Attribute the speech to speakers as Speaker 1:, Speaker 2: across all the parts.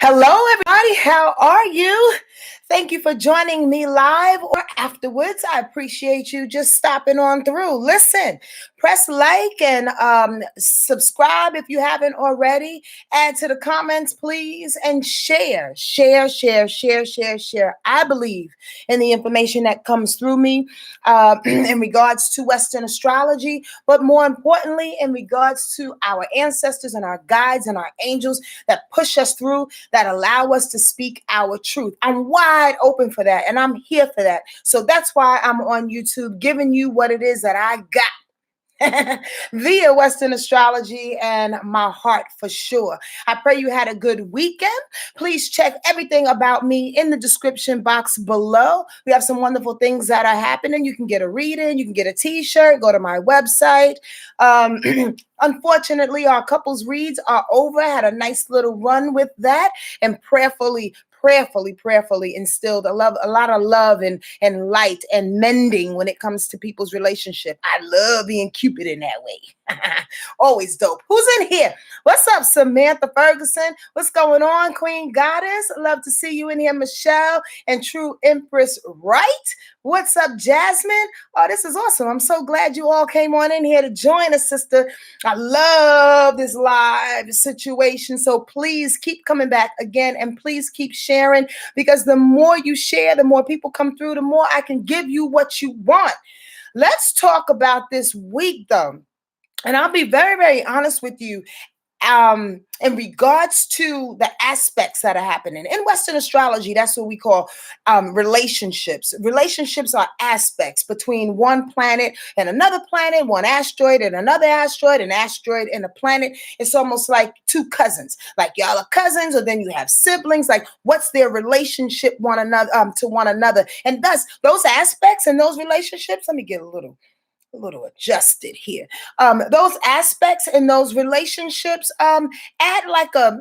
Speaker 1: Hello, everybody. How are you? Thank you for joining me live or afterwards. I appreciate you just stopping on through. Listen, press like and subscribe if you haven't already. Add to the comments, please, and share. I believe in the information that comes through me in regards to Western astrology, but more importantly, in regards to our ancestors and our guides and our angels that push us through, that allow us to speak our truth. I'm wide open for that, and I'm here for that. So that's why I'm on YouTube giving you what it is that I got via Western astrology and my heart for sure. I pray you had a good weekend. Please check everything about me in the description box below. We have some wonderful things that are happening. You can get a reading, you can get a t-shirt, go to my website. Unfortunately, our couples reads are over. I had a nice little run with that, and prayerfully instilled a lot of love and light and mending when it comes to people's relationship. I love being Cupid in that way. Always dope. Who's in here? What's up, Samantha Ferguson? What's going on, Queen Goddess? Love to see you in here, Michelle and True Empress Right. What's up, Jasmine? Oh, this is awesome. I'm so glad you all came on in here to join us, sister. I love this live situation. So please keep coming back again, and please keep sharing, because the more you share, the more people come through, the more I can give you what you want. Let's talk about this week, though. And I'll be very, very honest with you. In regards to the aspects that are happening in Western astrology, that's what we call relationships. Relationships are aspects between one planet and another planet, one asteroid and another asteroid, an asteroid and a planet. It's almost like two cousins, like y'all are cousins, or then you have siblings. Like, what's their relationship one another to one another? And thus, those aspects and those relationships. Let me get a little adjusted here. Those aspects and those relationships add like a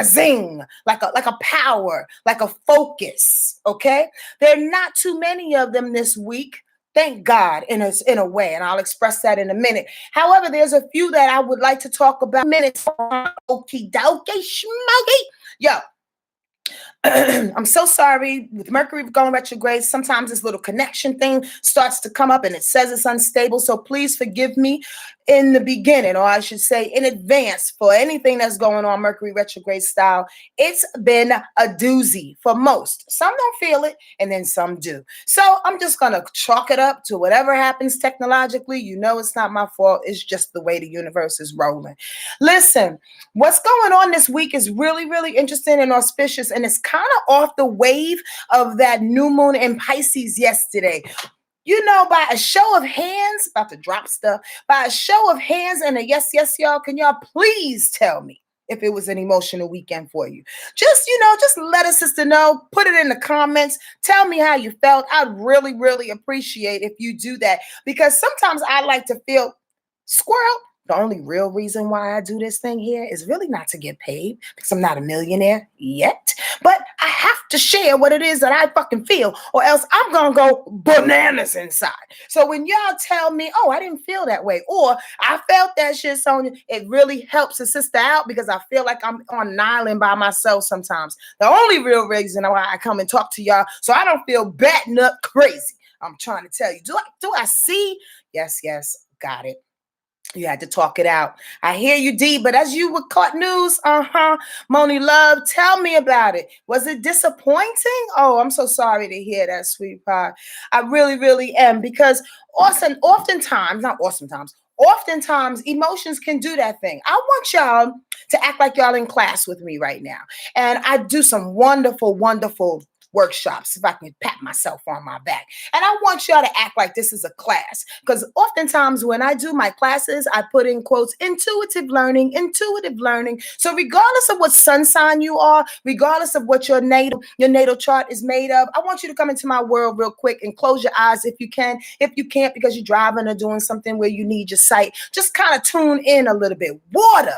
Speaker 1: zing, like a power, like a focus. Okay, there are not too many of them this week. Thank God, in a way, and I'll express that in a minute. However, there's a few that I would like to talk about. Minutes, okie dokie, schmokey. Yo, I'm so sorry. With Mercury going retrograde, sometimes this little connection thing starts to come up and it says it's unstable. So please forgive me in the beginning, or I should say in advance, for anything that's going on Mercury retrograde style. It's been a doozy for most. Some don't feel it, and then some do. So I'm just going to chalk it up to whatever happens technologically. You know, it's not my fault. It's just the way the universe is rolling. Listen, what's going on this week is really, really interesting and auspicious, and it's kind of off the wave of that new moon in Pisces yesterday. You know, by a show of hands, about to drop stuff, by a show of hands and a yes, y'all, can y'all please tell me if it was an emotional weekend for you? Just let a sister know. Put it in the comments. Tell me how you felt. I'd really, really appreciate if you do that, because sometimes I like to feel squirrel. The only real reason why I do this thing here is really not to get paid, because I'm not a millionaire yet. But I have to share what it is that I fucking feel, or else I'm going to go bananas inside. So when y'all tell me, oh, I didn't feel that way, or I felt that shit, Sonia, it really helps a sister out, because I feel like I'm on an island by myself sometimes. The only real reason why I come and talk to y'all, so I don't feel batting up crazy. I'm trying to tell you. Do I see? Yes, got it. You had to talk it out. I hear you, D, but as you were caught news, Moni Love, tell me about it. Was it disappointing? Oh, I'm so sorry to hear that, sweet pie. I really, really am, because oftentimes, emotions can do that thing. I want y'all to act like y'all in class with me right now. And I do some wonderful, wonderful workshops, if I can pat myself on my back. And I want y'all to act like this is a class, because oftentimes when I do my classes, I put in quotes, intuitive learning. So regardless of what sun sign you are, regardless of what your natal chart is made of, I want you to come into my world real quick and close your eyes if you can. If you can't because you're driving or doing something where you need your sight, just kind of tune in a little bit. Water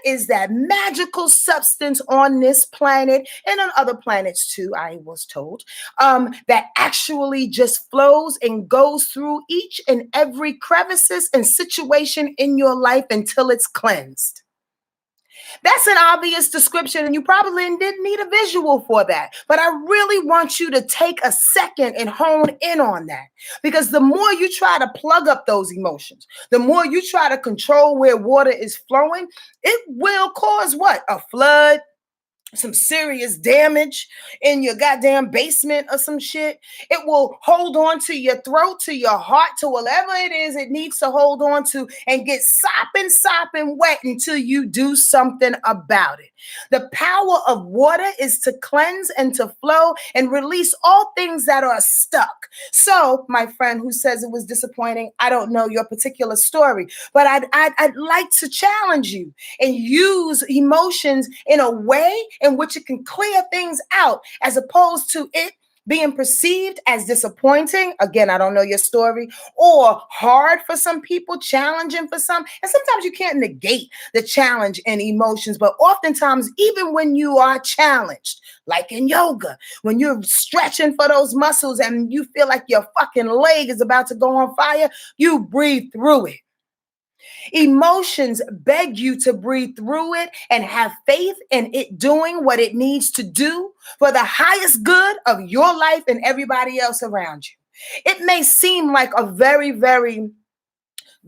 Speaker 1: is that magical substance on this planet and on other planets too, I was told, that actually just flows and goes through each and every crevices and situation in your life until it's cleansed. That's an obvious description, and you probably didn't need a visual for that. But I really want you to take a second and hone in on that. Because the more you try to plug up those emotions, the more you try to control where water is flowing, it will cause what? A flood, some serious damage in your goddamn basement or some shit. It will hold on to your throat, to your heart, to whatever it is it needs to hold on to, and get sopping wet until you do something about it. The power of water is to cleanse and to flow and release all things that are stuck. So, my friend who says it was disappointing, I don't know your particular story, but I'd like to challenge you and use emotions in a way in which it can clear things out, as opposed to it being perceived as disappointing. Again, I don't know your story, or hard for some people, challenging for some. And sometimes you can't negate the challenge and emotions, but oftentimes, even when you are challenged, like in yoga, when you're stretching for those muscles and you feel like your fucking leg is about to go on fire, you breathe through it. Emotions beg you to breathe through it and have faith in it doing what it needs to do for the highest good of your life and everybody else around you. It may seem like a very, very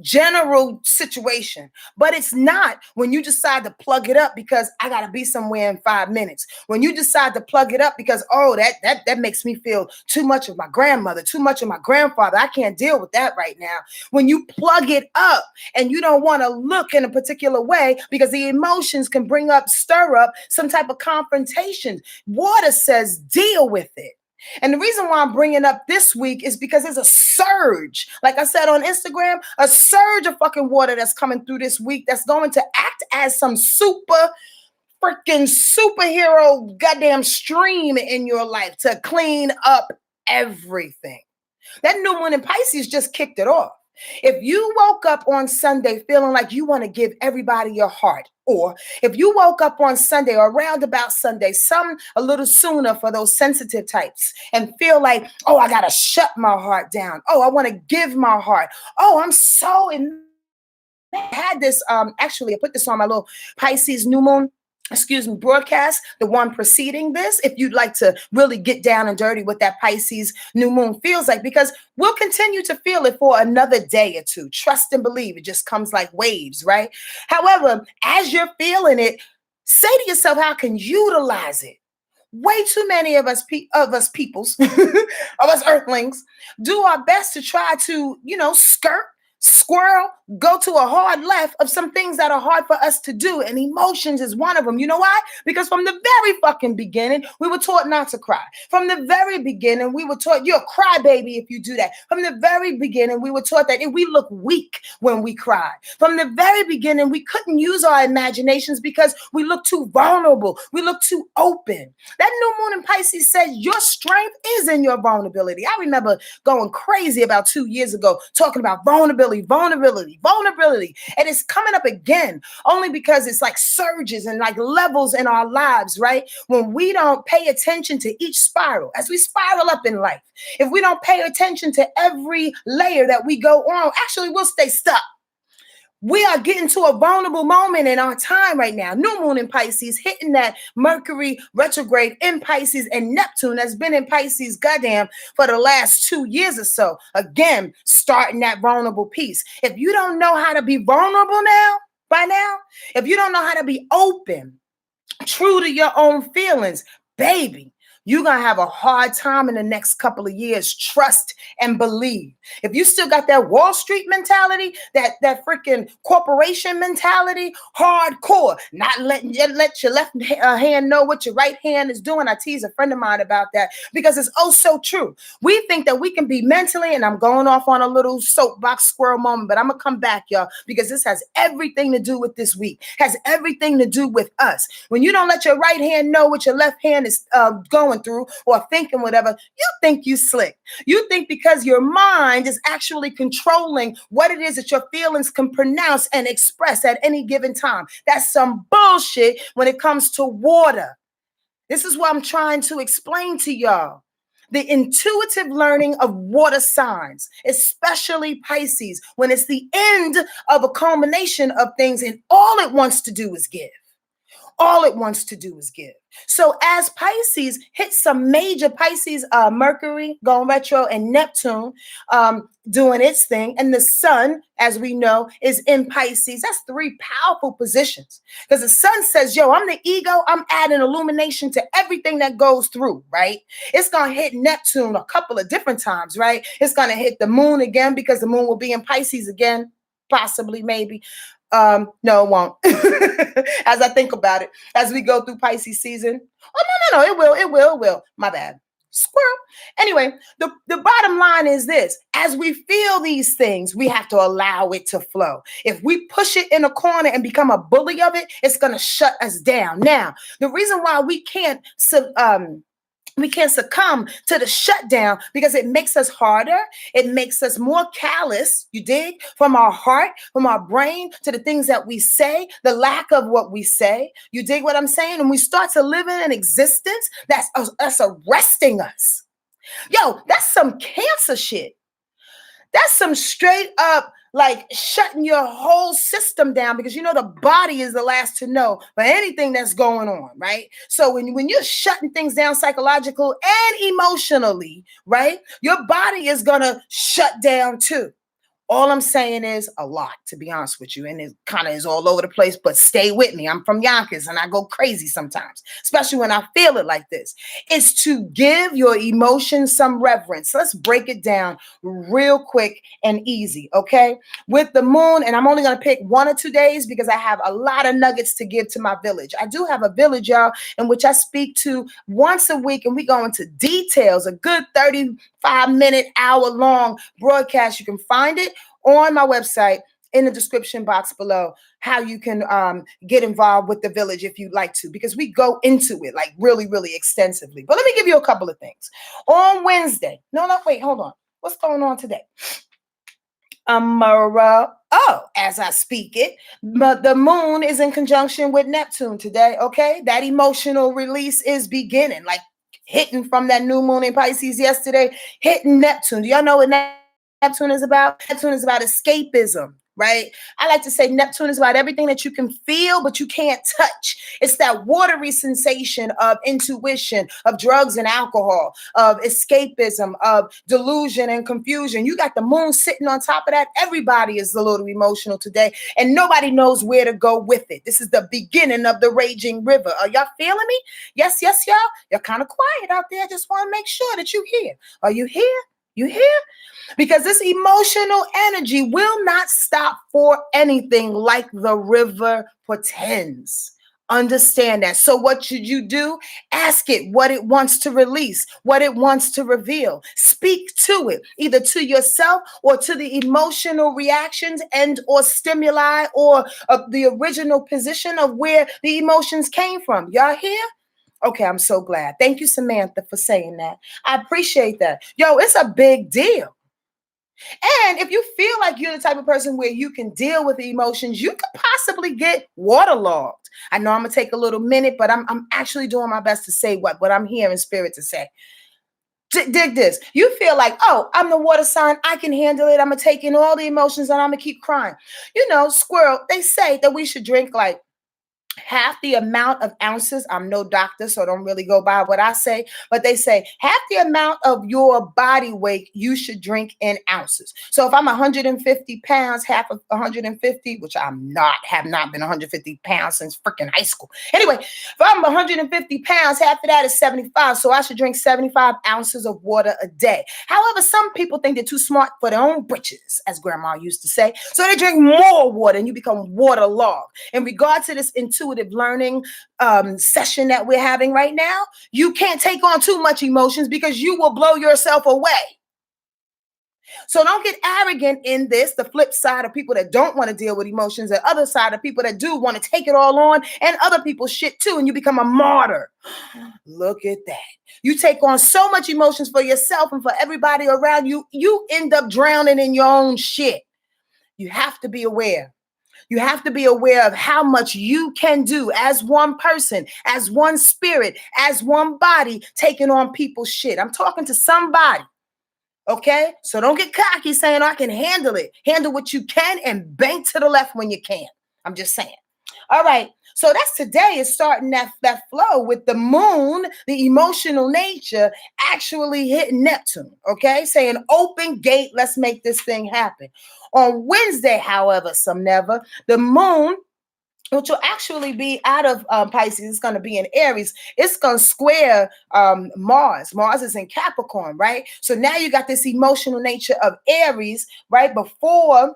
Speaker 1: general situation, but it's not when you decide to plug it up because I got to be somewhere in 5 minutes. When you decide to plug it up because, oh, that makes me feel too much of my grandmother, too much of my grandfather. I can't deal with that right now. When you plug it up and you don't want to look in a particular way because the emotions can stir up some type of confrontation. Water says deal with it. And the reason why I'm bringing up this week is because there's a surge, like I said on Instagram, a surge of fucking water that's coming through this week that's going to act as some freaking superhero goddamn stream in your life to clean up everything. That new moon in Pisces just kicked it off. If you woke up on Sunday feeling like you want to give everybody your heart, or if you woke up on Sunday or around about Sunday, a little sooner for those sensitive types, and feel like, oh, I got to shut my heart down. Oh, I want to give my heart. Oh, I'm so I had this, actually, I put this on my little Pisces new moon broadcast, the one preceding this, if you'd like to really get down and dirty what that Pisces new moon feels like, because we'll continue to feel it for another day or two. Trust and believe. It just comes like waves, right? However, as you're feeling it, say to yourself, how can you utilize it? Way too many of us peoples, of us earthlings, do our best to try to, skirt, squirrel, go to a hard left of some things that are hard for us to do. And emotions is one of them. You know why? Because from the very fucking beginning, we were taught not to cry. From the very beginning, we were taught you're a crybaby if you do that. From the very beginning, we were taught that we look weak when we cry. From the very beginning, we couldn't use our imaginations because we look too vulnerable. We look too open. That new moon in Pisces says your strength is in your vulnerability. I remember going crazy about 2 years ago talking about vulnerability. And it's coming up again only because it's like surges and like levels in our lives, right? When we don't pay attention to each spiral, as we spiral up in life, if we don't pay attention to every layer that we go on, actually we'll stay stuck. We are getting to a vulnerable moment in our time right now. New moon in Pisces, hitting that Mercury retrograde in Pisces, and Neptune has been in Pisces, goddamn, for the last 2 years or so. Again, starting that vulnerable piece. If you don't know how to be vulnerable by now, if you don't know how to be open, true to your own feelings, baby, you're going to have a hard time in the next couple of years. Trust and believe. If you still got that Wall Street mentality, that freaking corporation mentality, hardcore, not let your left hand know what your right hand is doing. I tease a friend of mine about that because it's oh so true. We think that we can be mentally, and I'm going off on a little soapbox squirrel moment, but I'm going to come back, y'all, because this has everything to do with this week, has everything to do with us. When you don't let your right hand know what your left hand is going through or thinking whatever, you think you slick. You think because your mind is actually controlling what it is that your feelings can pronounce and express at any given time. That's some bullshit when it comes to water. This is what I'm trying to explain to y'all. The intuitive learning of water signs, especially Pisces, when it's the end of a culmination of things and all it wants to do is give. All it wants to do is give. So as Pisces hits some major Pisces, Mercury going retro and Neptune doing its thing, and the sun, as we know, is in Pisces. That's three powerful positions because the sun says, yo, I'm the ego. I'm adding illumination to everything that goes through, right? It's going to hit Neptune a couple of different times, right? It's going to hit the moon again because the moon will be in Pisces again, possibly, maybe. No, it won't. As I think about it, as we go through Pisces season. Oh, no, it will. My bad. Squirrel. Anyway, the bottom line is this. As we feel these things, we have to allow it to flow. If we push it in a corner and become a bully of it, it's going to shut us down. Now, the reason why we can't succumb to the shutdown because it makes us harder. It makes us more callous, you dig? From our heart, from our brain to the things that we say, the lack of what we say. You dig what I'm saying? And we start to live in an existence that's arresting us. Yo, that's some cancer shit. That's some straight up like shutting your whole system down because you know the body is the last to know for anything that's going on, right? So when you're shutting things down psychological and emotionally, right, your body is gonna shut down too. All I'm saying is a lot, to be honest with you. And it kind of is all over the place, but stay with me. I'm from Yonkers and I go crazy sometimes, especially when I feel it like this. It's to give your emotions some reverence. Let's break it down real quick and easy, okay? With the moon, and I'm only going to pick 1 or 2 days because I have a lot of nuggets to give to my village. I do have a village, y'all, in which I speak to once a week, and we go into details, a good 35-minute, hour-long broadcast. You can find it on my website in the description box below, how you can get involved with the village if you'd like to, because we go into it like really, really extensively. But let me give you a couple of things. On Wednesday, wait, hold on. What's going on today? As I speak it, but the moon is in conjunction with Neptune today, okay? That emotional release is beginning, like hitting from that new moon in Pisces yesterday, hitting Neptune. Do y'all know what Neptune is about? Neptune is about escapism, right? I like to say Neptune is about everything that you can feel, but you can't touch. It's that watery sensation of intuition, of drugs and alcohol, of escapism, of delusion and confusion. You got the moon sitting on top of that. Everybody is a little emotional today, and nobody knows where to go with it. This is the beginning of the raging river. Are y'all feeling me? Yes, y'all. You're kind of quiet out there. I just want to make sure that you're here. Are you here? You hear? Because this emotional energy will not stop for anything like the river pretends. Understand that. So what should you do? Ask it what it wants to release, what it wants to reveal. Speak to it, either to yourself or to the emotional reactions and or stimuli or the original position of where the emotions came from. Y'all hear? Okay, I'm so glad. Thank you, Samantha, for saying that. I appreciate that. Yo, it's a big deal. And if you feel like you're the type of person where you can deal with the emotions, you could possibly get waterlogged. I know I'm going to take a little minute, but I'm actually doing my best to say what I'm hearing spirit to say. Dig this. You feel like, oh, I'm the water sign. I can handle it. I'm going to take in all the emotions and I'm going to keep crying. You know, squirrel, they say that we should drink like half the amount of ounces. I'm no doctor, so don't really go by what I say, but they say half the amount of your body weight you should drink in ounces. So if I'm 150 pounds, half of 150, which have not been 150 pounds since freaking high school. Anyway, if I'm 150 pounds, half of that is 75. So I should drink 75 ounces of water a day. However, some people think they're too smart for their own britches, as grandma used to say. So they drink more water and you become waterlogged. In regard to this intuitive learning session that we're having right now, you can't take on too much emotions because you will blow yourself away. So don't get arrogant in this. The flip side of people that don't want to deal with emotions, the other side of people that do want to take it all on and other people's shit too, and you become a martyr. Look at that. You take on so much emotions for yourself and for everybody around you, you end up drowning in your own shit. You have to be aware. You have to be aware of how much you can do as one person, as one spirit, as one body, taking on people's shit. I'm talking to somebody, okay? So don't get cocky saying I can handle it. Handle what you can and bank to the left when you can. I'm just saying. All right. So that's today is starting that flow with the moon, the emotional nature actually hitting Neptune. Okay. Saying open gate, let's make this thing happen. On Wednesday, however, some never, the moon, which will actually be out of Pisces, it's going to be in Aries. It's going to square Mars. Mars is in Capricorn, right? So now you got this emotional nature of Aries, right? Before,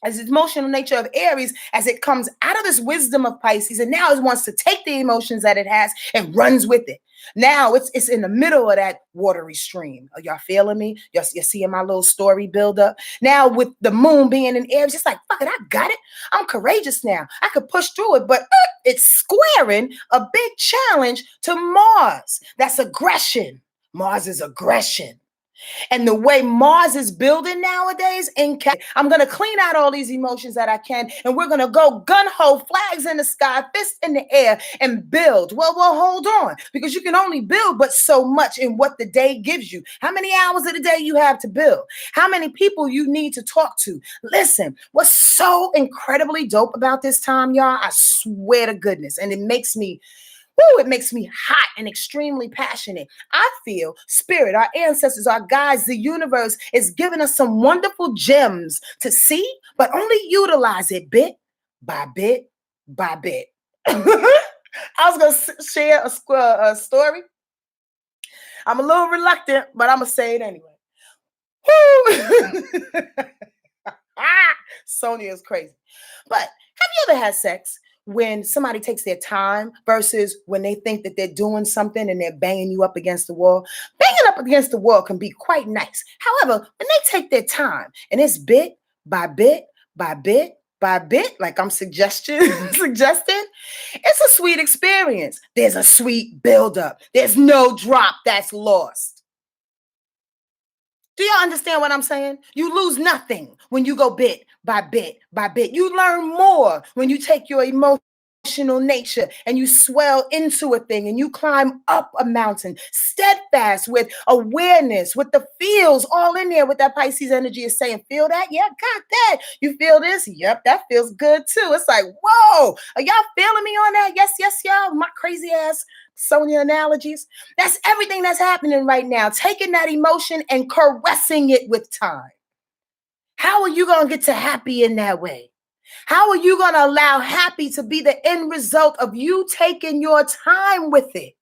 Speaker 1: as the emotional nature of Aries, as it comes out of this wisdom of Pisces, and now it wants to take the emotions that it has and runs with it. Now it's in the middle of that watery stream. Are y'all feeling me? You're seeing my little story build up. Now with the moon being in Aries, it's like, fuck it, I got it. I'm courageous now. I could push through it, but it's squaring a big challenge to Mars. That's aggression. Mars is aggression. And the way Mars is building nowadays, I'm going to clean out all these emotions that I can, and we're going to go gun-ho, flags in the sky, fists in the air, and build. Well, hold on, because you can only build but so much in what the day gives you. How many hours of the day you have to build? How many people you need to talk to? Listen, what's so incredibly dope about this time, y'all, I swear to goodness, and it makes me hot and extremely passionate. I feel spirit, our ancestors, our guides, the universe is giving us some wonderful gems to see, but only utilize it bit by bit by bit. I was going to share a story. I'm a little reluctant, but I'm going to say it anyway. Sonia is crazy. But have you ever had sex when somebody takes their time versus when they think that they're doing something and they're banging you up against the wall? Banging up against the wall can be quite nice. However, when they take their time and it's bit by bit by bit by bit, like I'm suggesting, it's a sweet experience. There's a sweet buildup. There's no drop that's lost. Do y'all understand what I'm saying? You lose nothing when you go bit by bit by bit. You learn more when you take your emotional nature and you swell into a thing and you climb up a mountain, steadfast with awareness, with the feels all in there, with that Pisces energy is saying, feel that? Yeah, got that. You feel this? Yep, that feels good too. It's like, whoa, are y'all feeling me on that? Yes, y'all. My crazy ass Sonia analogies. That's everything that's happening right now. Taking that emotion and caressing it with time. How are you going to get to happy in that way? How are you going to allow happy to be the end result of you taking your time with it?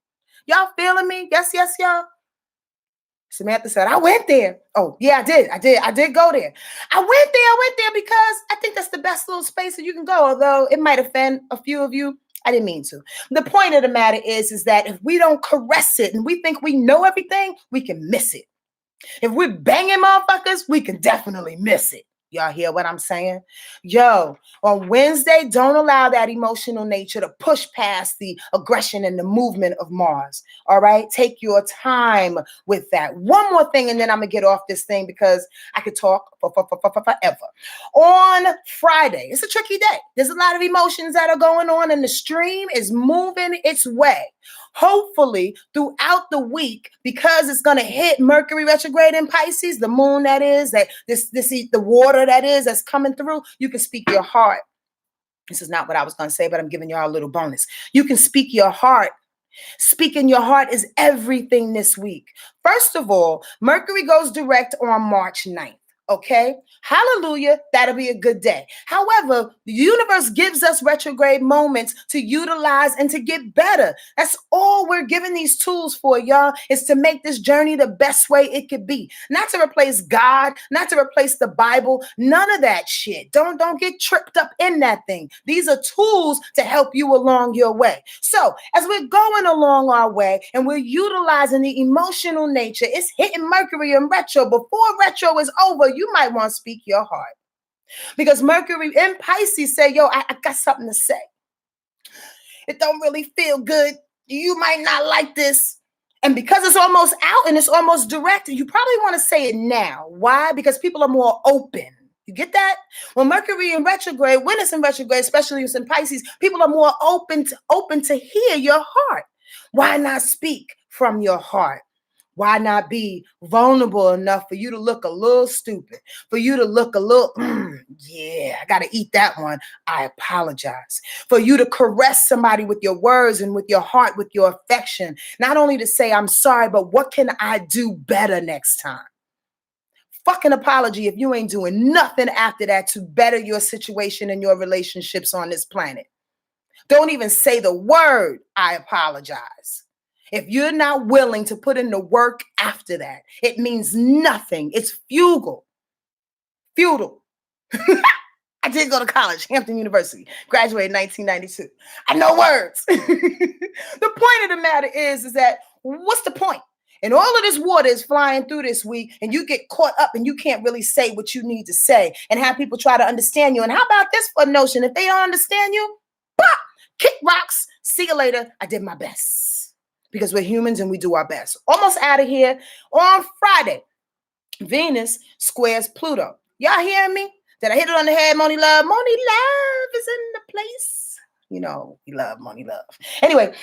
Speaker 1: Y'all feeling me? Yes, y'all. Samantha said, I went there. Oh, yeah, I did go there. I went there because I think that's the best little space that you can go, although it might offend a few of you. I didn't mean to. The point of the matter is that if we don't caress it and we think we know everything, we can miss it. If we're banging motherfuckers, we can definitely miss it. Y'all hear what I'm saying? Yo, on Wednesday, don't allow that emotional nature to push past the aggression and the movement of Mars. All right? Take your time with that. One more thing, and then I'm going to get off this thing because I could talk forever. On Friday, it's a tricky day. There's a lot of emotions that are going on, and the stream is moving its way. Hopefully, throughout the week, because it's going to hit Mercury retrograde in Pisces, the moon that is, that the water that is, that's coming through, you can speak your heart. This is not what I was going to say, but I'm giving y'all a little bonus. You can speak your heart. Speaking your heart is everything this week. First of all, Mercury goes direct on March 9th. Okay, hallelujah, that'll be a good day. However, the universe gives us retrograde moments to utilize and to get better. That's all we're giving these tools for, y'all, is to make this journey the best way it could be. Not to replace God, not to replace the Bible, none of that shit. Don't get tripped up in that thing. These are tools to help you along your way. So as we're going along our way and we're utilizing the emotional nature, it's hitting Mercury in retro. Before retro is over, you might want to speak your heart. Because Mercury in Pisces say, yo, I got something to say. It don't really feel good. You might not like this. And because it's almost out and it's almost direct, you probably want to say it now. Why? Because people are more open. You get that? When Mercury in retrograde, when it's in retrograde, especially if it's in Pisces, people are more open to hear your heart. Why not speak from your heart? Why not be vulnerable enough for you to look a little stupid, for you to look a little, yeah, I got to eat that one. I apologize. For you to caress somebody with your words and with your heart, with your affection, not only to say, I'm sorry, but what can I do better next time? Fucking apology if you ain't doing nothing after that to better your situation and your relationships on this planet. Don't even say the word, I apologize. If you're not willing to put in the work after that, it means nothing. It's futile. Futile. I did go to college, Hampton University, graduated in 1992. I know words. The point of the matter is that what's the point? And all of this water is flying through this week, and you get caught up and you can't really say what you need to say and have people try to understand you. And how about this for a notion? If they don't understand you, pop, kick rocks. See you later. I did my best because we're humans and we do our best. Almost out of here. On Friday, Venus squares Pluto. Y'all hearing me? Did I hit it on the head, Moni Love? Moni Love is in the place. You know, we love Moni Love. Anyway,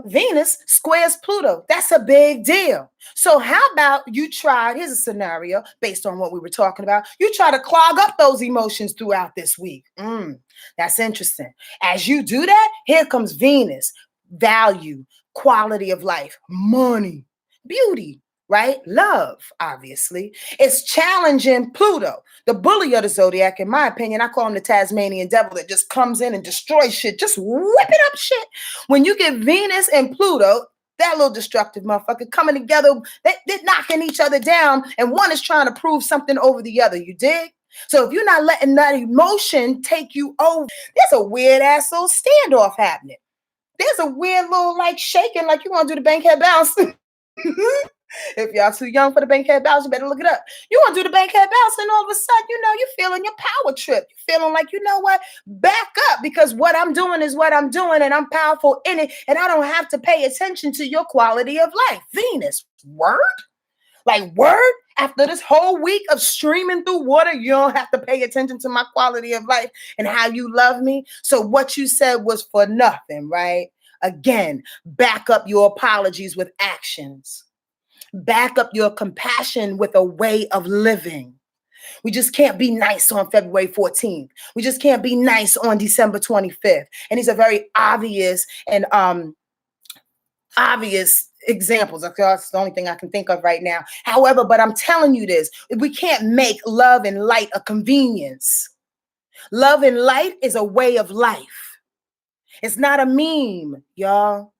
Speaker 1: Venus squares Pluto. That's a big deal. So how about you try, here's a scenario based on what we were talking about. You try to clog up those emotions throughout this week. That's interesting. As you do that, here comes Venus. Value, quality of life, money, beauty, right? Love, obviously. It's challenging Pluto, the bully of the zodiac, in my opinion. I call him the Tasmanian devil that just comes in and destroys shit, just whipping up shit. When you get Venus and Pluto, that little destructive motherfucker coming together, they're knocking each other down, and one is trying to prove something over the other. You dig? So if you're not letting that emotion take you over, there's a weird ass little standoff happening. There's a weird little like shaking, like you want to do the bankhead bounce. If y'all too young for the bankhead bounce, you better look it up. You want to do the bankhead bounce, and all of a sudden, you're feeling your power trip. You're feeling like, you know what? Back up, because what I'm doing is what I'm doing, and I'm powerful in it, and I don't have to pay attention to your quality of life. Venus, word? Like, word? After this whole week of streaming through water, you don't have to pay attention to my quality of life and how you love me. So what you said was for nothing, right? Again, back up your apologies with actions. Back up your compassion with a way of living. We just can't be nice on February 14th. We just can't be nice on December 25th. And these are very obvious and obvious examples. That's the only thing I can think of right now. However, but I'm telling you this, we can't make love and light a convenience. Love and light is a way of life. It's not a meme, y'all.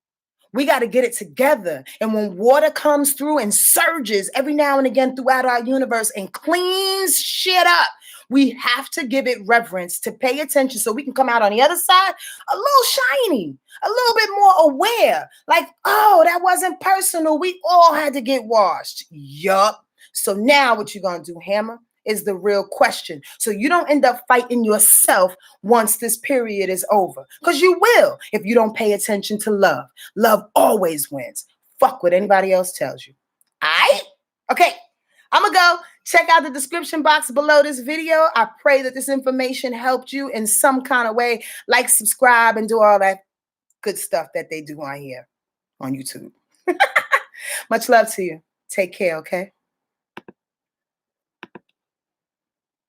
Speaker 1: We got to get it together. And when water comes through and surges every now and again throughout our universe and cleans shit up, we have to give it reverence, to pay attention so we can come out on the other side a little shiny, a little bit more aware. Like, oh, that wasn't personal. We all had to get washed. Yup. So now what you going to do, Hammer? Is the real question. So you don't end up fighting yourself once this period is over. Because you will if you don't pay attention to love. Love always wins. Fuck what anybody else tells you. All right? Okay. I'm going to go check out the description box below this video. I pray that this information helped you in some kind of way. Like, subscribe, and do all that good stuff that they do on here on YouTube. Much love to you. Take care, okay?